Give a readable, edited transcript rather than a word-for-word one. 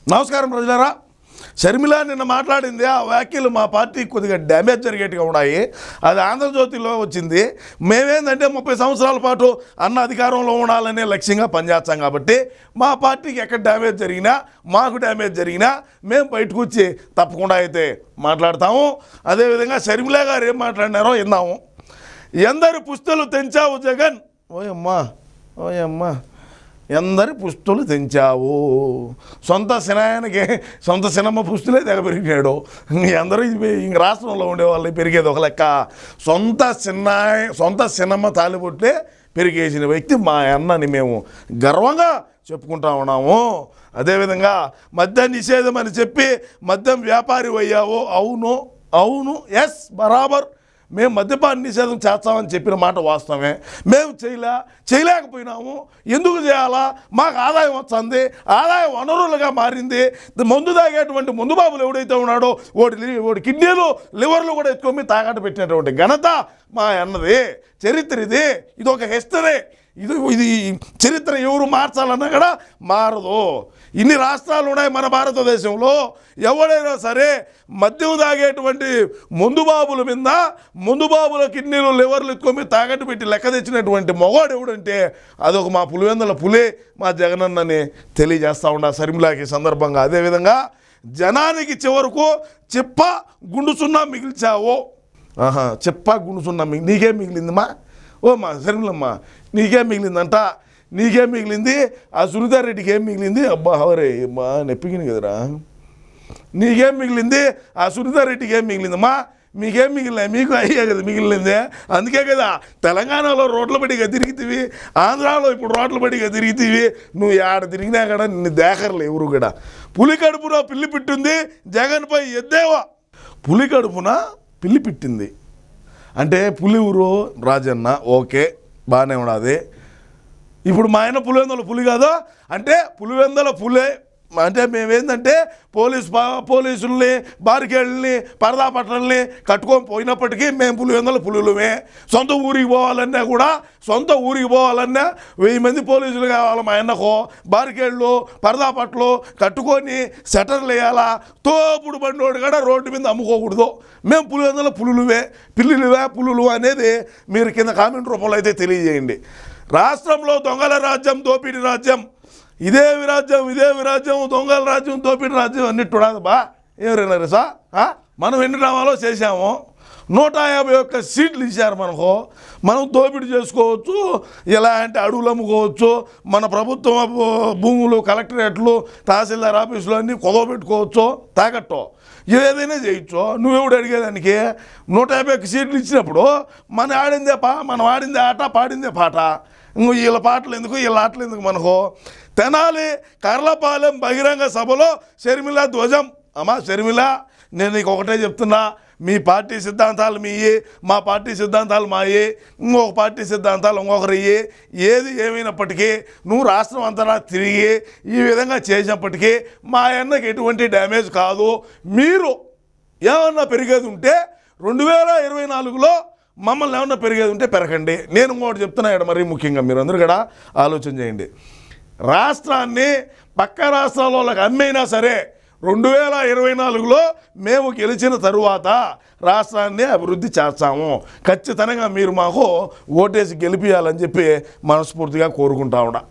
నమస్కారం ప్రజలారా. షర్మిల నిన్న మాట్లాడింది ఆ వ్యాఖ్యలు మా పార్టీకి కొద్దిగా డ్యామేజ్ జరిగేట్టుగా ఉన్నాయి. అది ఆంధ్రజ్యోతిలో వచ్చింది. మేమేందంటే 30 సంవత్సరాల పాటు అన్న అధికారంలో ఉండాలనే లక్ష్యంగా పనిచేస్తాం కాబట్టి మా పార్టీకి ఎక్కడ డ్యామేజ్ జరిగినా, మాకు డ్యామేజ్ జరిగినా మేము బయటకు వచ్చి తప్పకుండా అయితే మాట్లాడతాము. అదేవిధంగా షర్మిల గారు ఏం మాట్లాడినారో విన్నాము. ఎందరి పుస్తలు తెంచావు జగన్, ఓయమ్మా ఓయమ్మా, ఎందరి పుస్తులు తెంచావు. సొంత సినిమా పుస్తులే తెగ పెరిగినాడు. అందరూ ఇంక రాష్ట్రంలో ఉండేవాళ్ళు పెరిగేది ఒక లెక్క. సొంత సినిమా తాలిబొట్లే పెరిగేసిన వ్యక్తి మా అన్నని మేము గర్వంగా చెప్పుకుంటా ఉన్నాము. అదేవిధంగా మద్య నిషేధం అని చెప్పి మద్యం వ్యాపారి అయ్యావు. అవును అవును, ఎస్ బరాబర్, మేము మద్యపాన నిషేధం చేస్తామని చెప్పిన మాట వాస్తవమే. మేము చేయలేకపోయినాము. ఎందుకు చేయాలా? మాకు ఆదాయం వస్తుంది, ఆదాయ వనరులుగా మారింది. మందు తాగేటువంటి మందు బాబులు ఎవడైతే ఉన్నాడో వాడి కిడ్నీలు లివర్లు కూడా ఎత్తుకొని తాకట్టు పెట్టినటువంటి ఘనత మా అన్నది. చరిత్ర ఇది ఒక హిస్టరీ. ఇది చరిత్ర ఎవరు మార్చాలన్నా కూడా మారదు. ఇన్ని రాష్ట్రాలు ఉన్నాయి మన భారతదేశంలో. ఎవడైనా సరే మద్యం తాగేటువంటి మందుబాబుల మీద, మందుబాబుల కిడ్నీలు లివర్లు ఎత్తుకొని తాకట్టు పెట్టి లెక్క తెచ్చినటువంటి మొగాడు ఎవడంటే అదొక మా పులివెందుల పులే, మా జగనన్నని తెలియజేస్తూ ఉన్నా షర్మిలకి సందర్భంగా. అదేవిధంగా జనానికి చివరకు చెప్ప గుండుసున్నా మిగిల్చావు. చెప్ప గుండుసున్నా నీకేం మిగిలిందమ్మా? ఓ మా షర్మిలమ్మ, నీకేం మిగిలిందంట? నీకేం మిగిలింది? ఆ సునీతారెడ్డికి రెడ్డికి ఏం మిగిలింది? అబ్బా హవరే మా నెప్పికింది కదరా. నీకేం మిగిలింది? ఆ సునీతారెడ్డికి రెడ్డికి ఏం మిగిలిందమ్మా? మీకేం మిగిలినా? మీకు అయ్యే కదా మిగిలిందే. అందుకే కదా తెలంగాణలో రోడ్ల బడిగా తిరిగితేవి, ఆంధ్రాలో ఇప్పుడు రోడ్ల బడిగా తిరిగితేవి. నువ్వు ఆడ తిరిగినా కూడా నిన్ను దేకర్లే ఎవరు కూడా. పులి కడుపున పిల్లి పిట్టింది, జగన్పై ఎద్దేవా. పులి కడుపున పిల్లి పిట్టింది అంటే పులి ఊరు రాజన్న, ఓకే బాగానే ఉన్నది. ఇప్పుడు మా ఆయన పులివెందుల పులి కాదు అంటే పులివెందుల పులే అంటే మేమేందంటే పోలీసుల్ని, బారికేళ్ళని, పరదా పట్టణల్ని కట్టుకొని పోయినప్పటికీ మేము పులివెందుల పులులమే. సొంత ఊరికి పోవాలన్నా 1000 మంది పోలీసులు కావాలి మా అన్నకో. బారికేళ్ళు, పరదా పట్టలు కట్టుకొని షట్టర్లు వేయాలా. తోపుడు బండోడు కూడా రోడ్డు మీద అమ్ముకోకూడదు. మేము పులివెందుల పులులు అనేది మీరు కింద కామెంట్ రూపంలో అయితే తెలియజేయండి. రాష్ట్రంలో దొంగల రాజ్యం, దోపిడీ రాజ్యం, ఇదే విరాజ్యం, దొంగల రాజ్యం, దోపిడీ రాజ్యం అన్నిట్టు బా. ఎవరైనా సా మనం ఎన్ని డ్రామాలో చేశాము. 151 సీట్లు ఇచ్చారు మనకు. మనం దోపిడీ చేసుకోవచ్చు, ఎలా అంటే అడవులు అమ్ముకోవచ్చు, మన ప్రభుత్వ భూములు, కలెక్టరేట్లు, తహసీల్దార్ ఆఫీసులు అన్నీ కుదవబెట్టుకోవచ్చు, తాకట్టు ఏదైనా చేయొచ్చు. నువ్వెవడు అడిగేదానికి? 151 సీట్లు ఇచ్చినప్పుడు మనం ఆడిందే ఆట, పాడిందే పాట. వీళ్ళ పాటలు ఎందుకు, వీళ్ళ ఆటలు ఎందుకు మనకు? తెనాలి కర్లపాలెం బహిరంగ సభలో షర్మిల ధ్వజం. అమ్మా షర్మిల, నేను నీకు ఒకటే చెప్తున్నా, మీ పార్టీ సిద్ధాంతాలు మీయి, మా పార్టీ సిద్ధాంతాలు మాయి, ఇంకొక పార్టీ సిద్ధాంతాలు ఇంకొకరియ్యి. ఏది ఏమైనప్పటికీ నువ్వు రాష్ట్రం అంతా తిరిగి ఈ విధంగా చేసినప్పటికీ మా అన్నకి ఎటువంటి డ్యామేజ్ కాదు. మీరు ఏమన్నా పెరిగేది ఉంటే 2024లో మమ్మల్ని ఏమన్నా పెరిగేది ఉంటే పెరగండి. నేను ఇంకోటి చెప్తున్నాడు, మరీ ముఖ్యంగా మీరు అందరూ కూడా ఆలోచన చేయండి. రాష్ట్రాన్ని పక్క రాష్ట్రాల వాళ్ళకి అమ్మైనా సరే 2024లో మేము గెలిచిన తరువాత రాష్ట్రాన్ని అభివృద్ధి చేస్తాము. ఖచ్చితంగా మీరు మాకు ఓటేసి గెలిపియాలని చెప్పి మనస్ఫూర్తిగా కోరుకుంటా ఉన్నా.